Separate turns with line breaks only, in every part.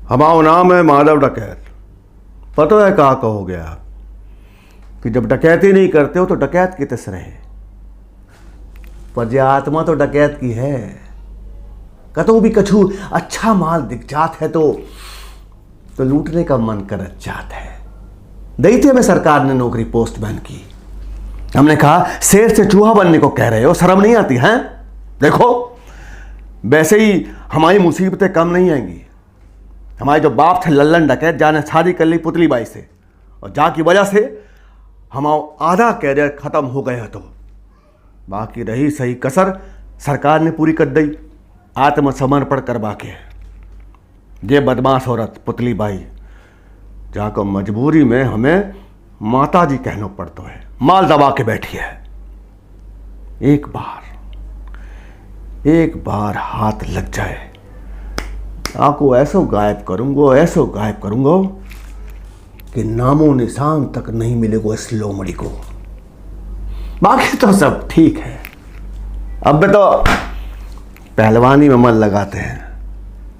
हमारा नाम है माधव डकैत। पता है कहाँ कहोगे आप कि जब डकैती नहीं करते हो तो डकैत की तरह रहे, पर ये आत्मा तो डकैत की है। कतो भी कछु अच्छा माल दिख जात है तो लूटने का मन कर जात है। दी थी हमें सरकार ने नौकरी पोस्टमैन की। हमने कहा शेर से चूहा बनने को कह रहे हो, शर्म नहीं आती हैं? देखो वैसे ही हमारी मुसीबतें कम नहीं आएंगी। हमारे जो बाप थे लल्लन डकैत, जाने शादी कर ली पुतली बाई से, और जा की वजह से हमारा आधा कैरियर खत्म हो गया। तो बाकी रही सही कसर सरकार ने पूरी कर दी आत्मसमर्पण करवा के। ये बदमाश औरत पुतली बाई जाको मजबूरी में हमें माता जी कहना पड़ता है, माल दबा के बैठी है। एक बार हाथ लग जाए आपको ऐसो गायब करूंगा कि नामो निशान तक नहीं मिलेगा इस लोमड़ी को। बाकी तो सब ठीक है। अब तो पहलवानी में मन लगाते हैं,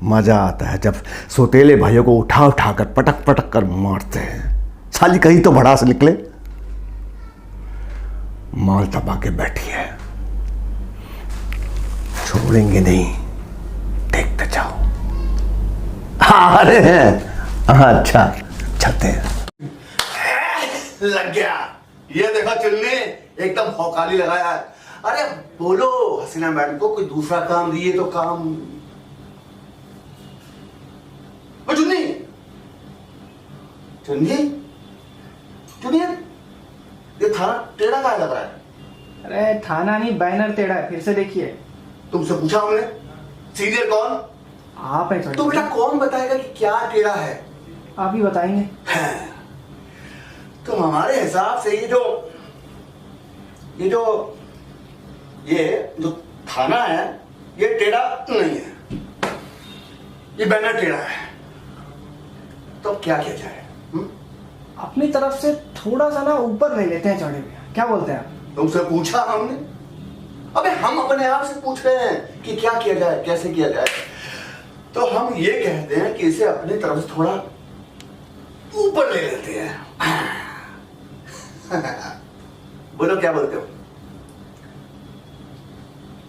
मजा आता है जब सोतेले भाइयों को उठा कर पटक पटक कर मारते हैं। साली कहीं तो भड़ास निकले। माल दबा के बैठी है, छोड़ेंगे नहीं, देखते जाओ। अरे अच्छा छते लग गया। ये देखो चुन्नी एकदम भौकाली लगाया है। अरे बोलो हसीना मैडम को कोई दूसरा काम दिए तो काम। चुन्नी चुन्नी चुन्नी ये थाना टेढ़ा कहाँ लग रहा है?
अरे थाना नहीं, बैनर टेढ़ा है। फिर से देखिए।
तुमसे पूछा हमने, सीनियर कौन?
आप है
तो बेटा कौन बताएगा कि क्या टेढ़ा है?
आप ही बताएंगे।
तो हमारे हिसाब से ये जो थाना है ये टेढ़ा नहीं है, ये बैनर टेढ़ा है। तो क्या किया जाए?
अपनी तरफ से थोड़ा सा ना ऊपर ले लेते हैं चौड़े भैया, क्या बोलते हैं आप?
तुमसे पूछा हमने? अबे हम अपने आप से पूछ रहे हैं कि क्या किया जाए, कैसे किया जाए। तो हम ये कहते हैं कि इसे अपनी तरफ से थोड़ा ऊपर ले लेते हैं। बोलो क्या बोलते हो?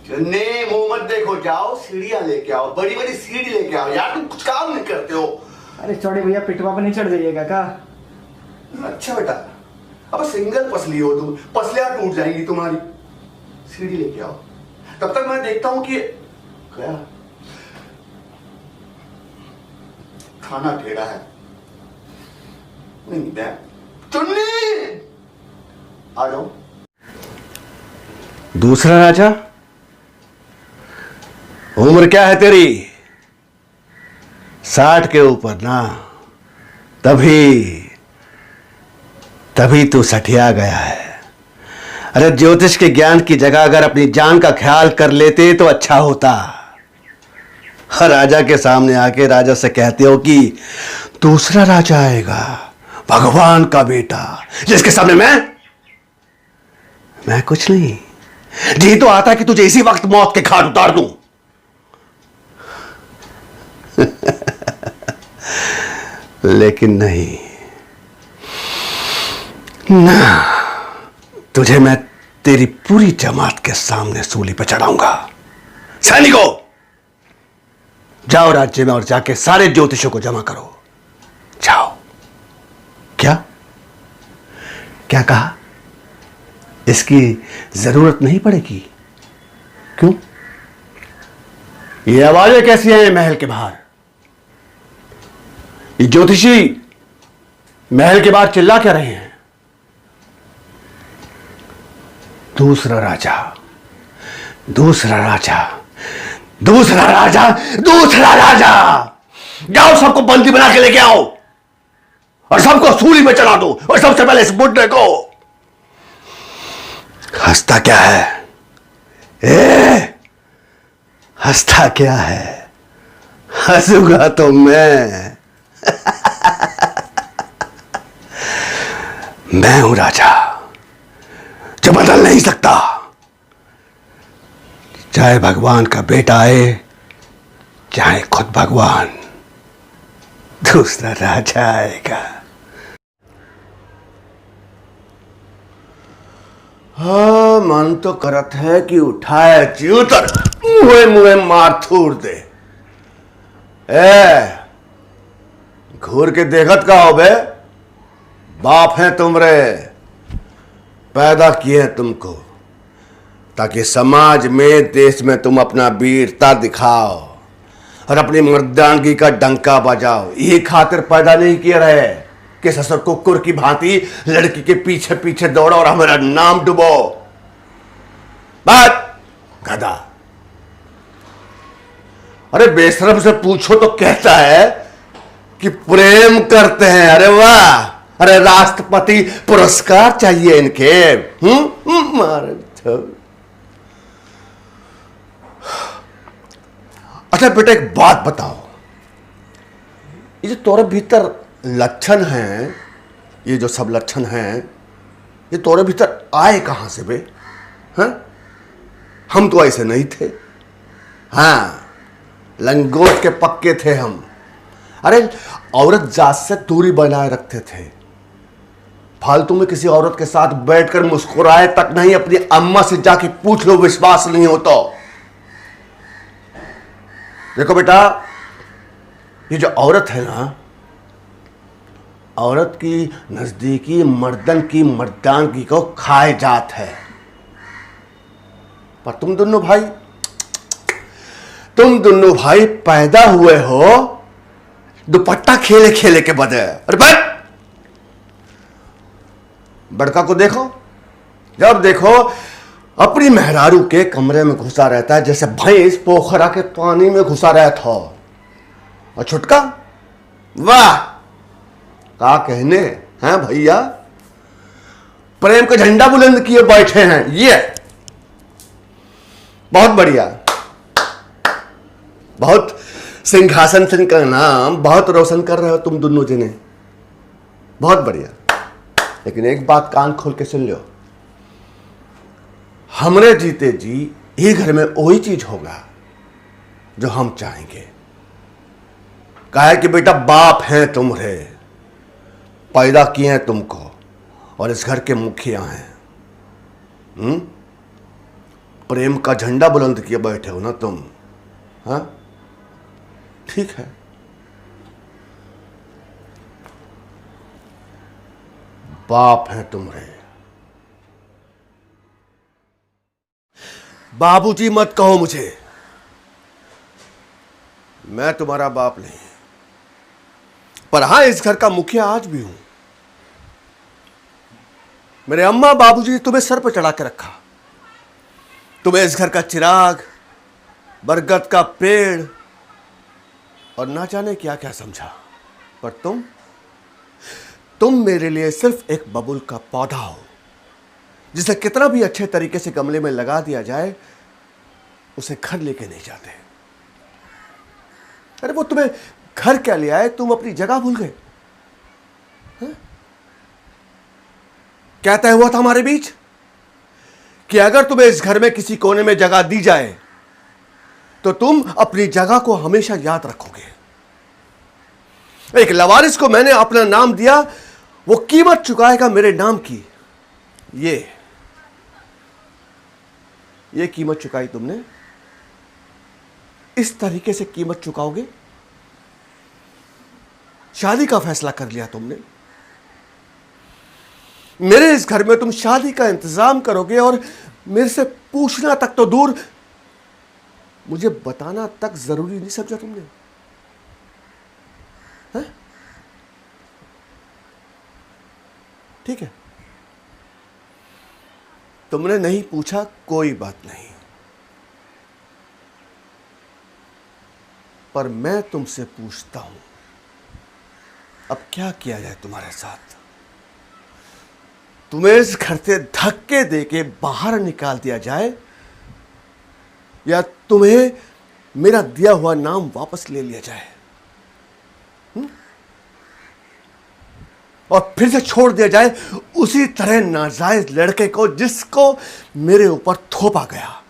चुन्नी मुंह मत देखो, जाओ सीढ़ियां लेके आओ, बड़ी बड़ी सीढ़ी लेके आओ। यार तुम कुछ काम नहीं करते हो।
अरे चौड़े भैया पिटवा पर नहीं चढ़ जाइएगा का?
अच्छा बेटा, अब सिंगल पसली हो तुम, पसलियां टूट जाएंगी तुम्हारी। सीढ़ी लेके आओ, तब तक मैं देखता हूं कि क्या खाना टेढ़ा है। नहीं दे चुन्नी, आ जाओ। दूसरा राजा, उम्र क्या है तेरी? 60 के ऊपर ना? तभी तू सठिया गया है। अरे ज्योतिष के ज्ञान की जगह अगर अपनी जान का ख्याल कर लेते तो अच्छा होता। हर राजा के सामने आके राजा से कहते हो कि दूसरा राजा आएगा, भगवान का बेटा, जिसके सामने मैं कुछ नहीं। जी तो आता कि तुझे इसी वक्त मौत के घाट उतार दूं। लेकिन नहीं ना, तुझे मैं तेरी पूरी जमात के सामने सूली पर चढ़ाऊंगा। सैनिकों, जाओ राज्य में और जाके सारे ज्योतिषों को जमा करो। जाओ। क्या कहा? इसकी जरूरत नहीं पड़ेगी? क्यों? ये आवाजें कैसी हैं महल के बाहर? ये ज्योतिषी महल के बाहर चिल्ला क्या रहे हैं? दूसरा राजा, जाओ सबको बंदी बना के लेके आओ और सबको सूली में चढ़ा दो। और सबसे पहले इस बुड्ढे को। हंसता क्या है? हंसता क्या है? हंसूंगा तो मैं। मैं हूं राजा जो बदल नहीं सकता। चाहे भगवान का बेटा आए, चाहे खुद भगवान। दूसरा राजा आएगा। हाँ, मन तो करत है कि उठाए चूतर मुहे मुहे मार थूर दे। ए घूर के देखत का हो बे, बाप है तुमरे, पैदा किए हैं तुमको ताकि समाज में, देश में तुम अपना वीरता दिखाओ और अपनी मर्दानगी का डंका बजाओ। यही खातिर पैदा नहीं किए रहे कि ससुर कुकुर की भांति लड़की के पीछे पीछे दौड़ो और हमारा नाम डुबो। बात गधा। अरे बेशरम से पूछो तो कहता है कि प्रेम करते हैं। अरे वाह, अरे राष्ट्रपति पुरस्कार चाहिए इनके। मारे अच्छा बेटा, एक बात बताओ, ये जो तोरे भीतर लक्षण हैं, ये जो सब लक्षण हैं, ये तोरे भीतर आए कहां से बे? हैं? हम तो ऐसे नहीं थे। हाँ, लंगोट के पक्के थे हम। अरे औरत जात से दूरी बनाए रखते थे। फालतू में किसी औरत के साथ बैठकर मुस्कुराए तक नहीं, अपनी अम्मा से जाके पूछ लो, विश्वास नहीं हो तो। देखो बेटा, ये जो औरत है ना, औरत की नजदीकी मर्दन की मर्दानगी को खाए जात है। पर तुम दोनों भाई पैदा हुए हो दुपट्टा खेले खेले के बदे। अरे बैठ, बड़का को देखो, जब देखो अपनी मेहरारू के कमरे में घुसा रहता है जैसे भैंस पोखरा के पानी में घुसा रहता हो। और छुटका, वाह का कहने हैं भैया, प्रेम का झंडा बुलंद किए बैठे हैं। ये बहुत बढ़िया, बहुत सिंहासन सिंह का नाम बहुत रोशन कर रहे हो तुम दोनों जने, बहुत बढ़िया। लेकिन एक बात कान खोल के सुन लो, हमरे जीते जी ये घर में वही चीज होगा जो हम चाहेंगे। कहा है कि बेटा बाप हैं तुम्हारे, पैदा किए हैं तुमको और इस घर के मुखिया हैं। प्रेम का झंडा बुलंद किए बैठे हो ना तुम। हाँ ठीक है, बाप हैं तुम्हारे। बाबूजी मत कहो मुझे, मैं तुम्हारा बाप नहीं, पर हां इस घर का मुखिया आज भी हूं। मेरे अम्मा बाबूजी तुम्हें सर पर चढ़ा के रखा, तुम्हें इस घर का चिराग, बरगद का पेड़ और ना जाने क्या क्या समझा। पर तुम मेरे लिए सिर्फ एक बबुल का पौधा हो जिसे कितना भी अच्छे तरीके से गमले में लगा दिया जाए उसे घर लेके नहीं जाते। अरे वो तुम्हें घर क्या ले आए, तुम अपनी जगह भूल गए। क्या तय हुआ था हमारे बीच कि अगर तुम्हें इस घर में किसी कोने में जगह दी जाए तो तुम अपनी जगह को हमेशा याद रखोगे। एक लवारिस को मैंने अपना नाम दिया, वो कीमत चुकाएगा मेरे नाम की। ये कीमत चुकाई तुमने, इस तरीके से कीमत चुकाओगे। शादी का फैसला कर लिया तुमने, मेरे इस घर में तुम शादी का इंतजाम करोगे और मेरे से पूछना तक तो दूर, मुझे बताना तक जरूरी नहीं समझा तुमने। है? ठीक है, तुमने नहीं पूछा, कोई बात नहीं, पर मैं तुमसे पूछता हूं, अब क्या किया जाए तुम्हारे साथ? तुम्हें इस घर से धक्के देके बाहर निकाल दिया जाए या तुम्हें मेरा दिया हुआ नाम वापस ले लिया जाए? और फिर से छोड़ दिया जाए उसी तरह नाजायज लड़के को जिसको मेरे ऊपर थोपा गया।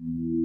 है।